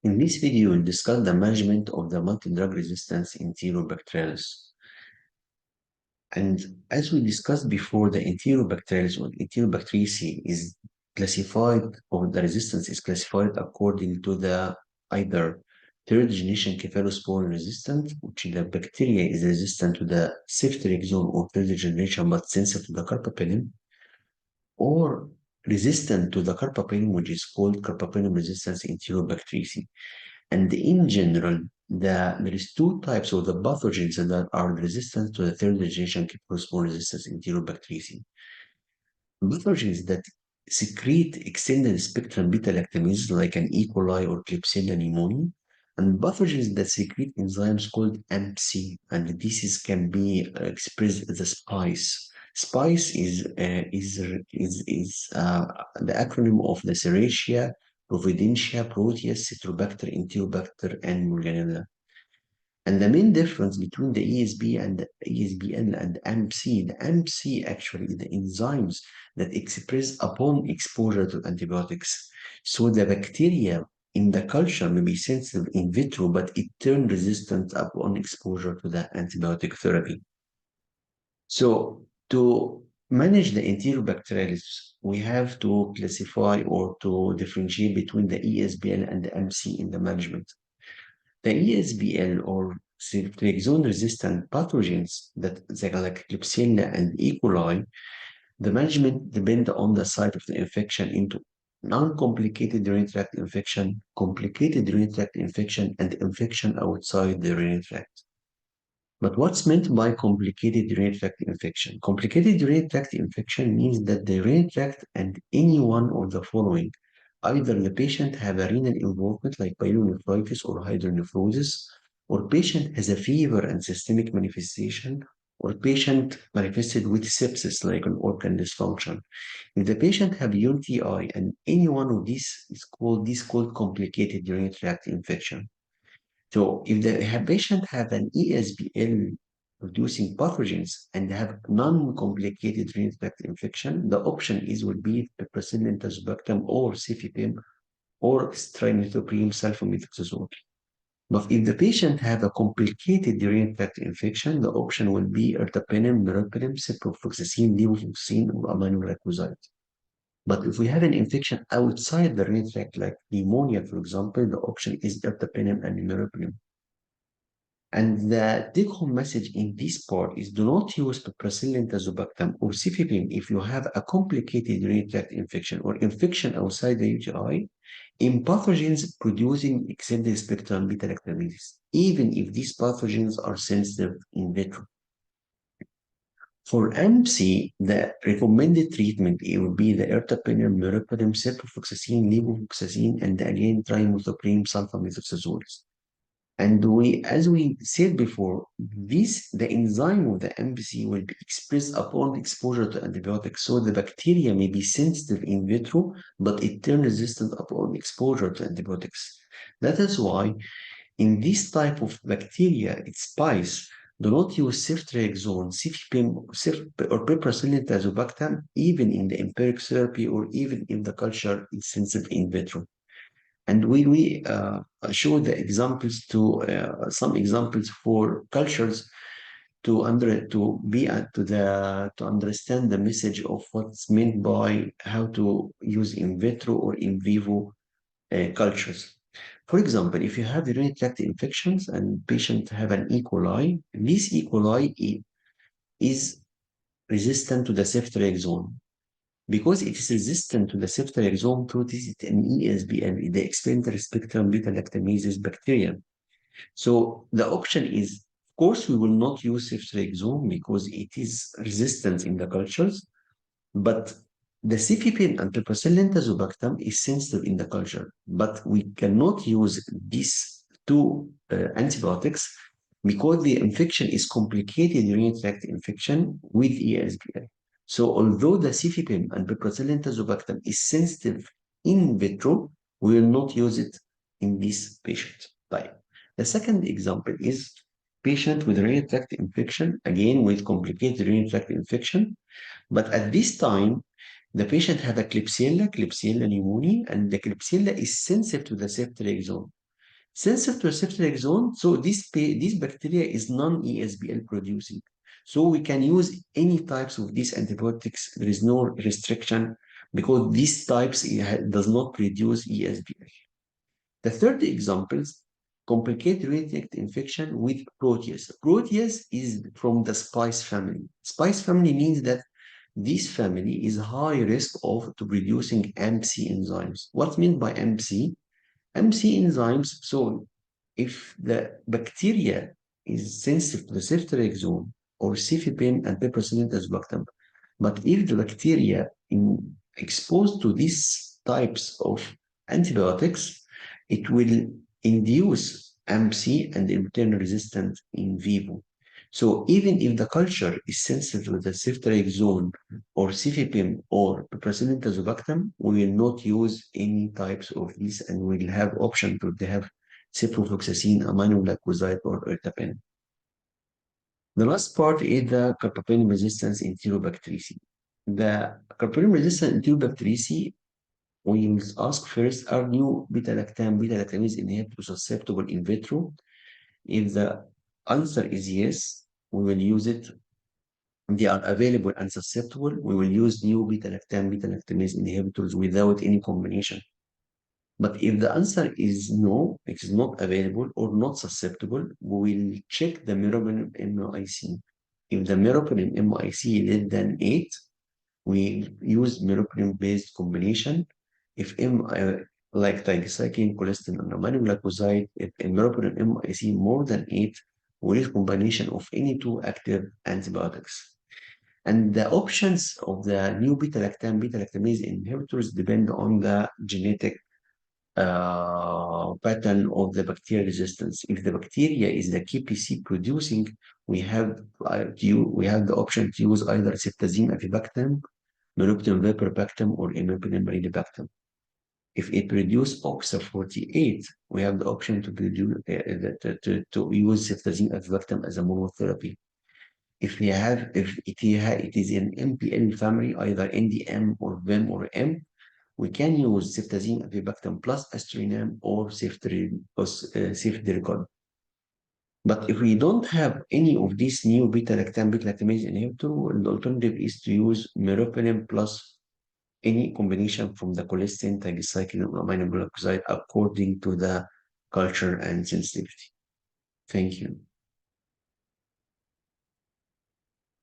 In this video, we'll discuss the management of the multi-drug resistance Enterobacteriaceae. And as we discussed before, the Enterobacteriaceae or Enterobacteriaceae is classified, or the resistance is classified according to the either third generation cephalosporin resistant, which the bacteria is resistant to the ceftriaxone or third generation but sensitive to the carbapenem, or resistant to the carbapenem, which is called carbapenem resistance Enterobacteriaceae. And in general, there is two types of the pathogens that are resistant to the third generation cephalosporin resistance Enterobacteriaceae. Pathogens that secrete extended spectrum beta lactamases like an Ecoli or Klebsiella pneumoniae, and pathogens that secrete enzymes called MC, and this can be expressed as a SPICE. SPICE is the acronym of the Serratia, Providentia, Proteus, Citrobacter, Enterobacter, and Morganella. And the main difference between the ESB and the ESBL and MC, the MC actually is the enzymes that express upon exposure to antibiotics. So the bacteria in the culture may be sensitive in vitro, but it turns resistant upon exposure to the antibiotic therapy. So to manage the Enterobacteriaceae, we have to classify or to differentiate between the ESBL and the MC in the management. The ESBL or ceftriaxone-resistant pathogens that like Klebsiella and Ecoli, the management depend on the site of the infection into non-complicated urinary tract infection, complicated urinary tract infection, and infection outside the urinary tract. But what's meant by complicated urinary tract infection? Complicated urinary tract infection means that the urinary tract and any one of the following: either the patient have a renal involvement like pyelonephritis or hydronephrosis, or patient has a fever and systemic manifestation, or patient manifested with sepsis like an organ dysfunction. If the patient have UTI and any one of these is called complicated urinary tract infection. So if the patient have an ESBL producing pathogens and have non-complicated urinary tract infection, the option would be piperacillin tazobactam or cefepime or trimethoprim sulfamethoxazole. But if the patient have a complicated urinary tract infection, the option will be ertapenem, meropenem, ciprofloxacin, levofloxacin, or aminoglycoside. But if we have an infection outside the urinary tract, like pneumonia, for example, the option is ertapenem and meropenem. And the take-home message in this part is: do not use piperacillin tazobactam or cefepime if you have a complicated urinary tract infection or infection outside the UTI in pathogens producing extended spectrum beta lactamases, even if these pathogens are sensitive in vitro. For MC, the recommended treatment would be the ertapenem, meropenem, ciprofloxacin, levofloxacin, and again trimethoprim sulfamethoxazole. And as we said before, the enzyme of the MBC will be expressed upon exposure to antibiotics. So the bacteria may be sensitive in vitro, but it turns resistant upon exposure to antibiotics. That is why in this type of bacteria, it's SPICE, do not use ceftriaxone, cefepime, or piperacillin tazobactam, even in the empiric therapy or even in the culture is sensitive in vitro. And we show the examples some examples for cultures to understand the message of what's meant by how to use in vitro or in vivo cultures. For example, if you have urinary tract infections and patient have an E. coli, this E. coli is resistant to the ceftriaxone. Because it is resistant to the ceftriaxone protease, it an ESBL, the extended spectrum beta lactamases bacteria. So the option is, of course, we will not use ceftriaxone because it is resistant in the cultures, but the cefepime and piperacillin tazobactam is sensitive in the culture, but we cannot use these two antibiotics because the infection is complicated urinary tract infection with ESBL. So although the cefepime and piperacillin tazobactam is sensitive in vitro, we will not use it in this patient type. The second example is patient with urinary tract infection, again with complicated urinary tract infection, but at this time, the patient had a Klebsiella pneumoniae, and the Klebsiella is sensitive to the ceftriaxone. Sensitive to receptor zone, so this bacteria is non-ESBL producing. So we can use any types of these antibiotics. There is no restriction because these types does not produce ESBL. The third example is complicated urinary infection with Proteus. Proteus is from the spice family. Spice family means that this family is high risk of to producing MC enzymes. What's meant by MC? MC enzymes, so if the bacteria is sensitive to the ceftriaxone or cefepime and piperacillin bacterium, but if the bacteria in exposed to these types of antibiotics, it will induce MC and internal resistance in vivo. So even if the culture is sensitive to the ceftriaxone or cefepime or piperacillin tazobactam, we will not use any types of these and we'll have option to have ciprofloxacin, aminoglycoside, or ertapenem. The last part is the carbapenem resistance Enterobacteriaceae. The carbapenem resistant Enterobacteriaceae, we must ask first, are new beta-lactam, beta-lactamase inhibitors susceptible in vitro? If the answer is yes, we will use it. They are available and susceptible. We will use new beta-lactam, beta-lactamase inhibitors without any combination. But if the answer is no, it is not available or not susceptible, we will check the meropenem MIC. If the meropenem MIC less than 8, we use meropenem-based combination. If like tigecycline, colistin, and aminoglycoside, if meropenem MIC more than 8, we use combination of any two active antibiotics. And the options of the new beta-lactam, beta-lactamase inhibitors depend on the genetic pattern of the bacterial resistance. If the bacteria is the KPC producing, we have the option to use either ceftazine avibactam, meropenem vaporbactam, or imipenem maridebactam. If it produces OXA48, we have the option to use ceftazine avibactam as a monotherapy. If it is an MPL family, either NDM or VIM or M, we can use ceftazine avibactam plus aztreonam or cefdiergol. But if we don't have any of these new beta-lactam, beta-lactamase inhibitor, the alternative is to use meropenem plus any combination from the colistin, tigecycline, or aminoglycoside according to the culture and sensitivity. Thank you.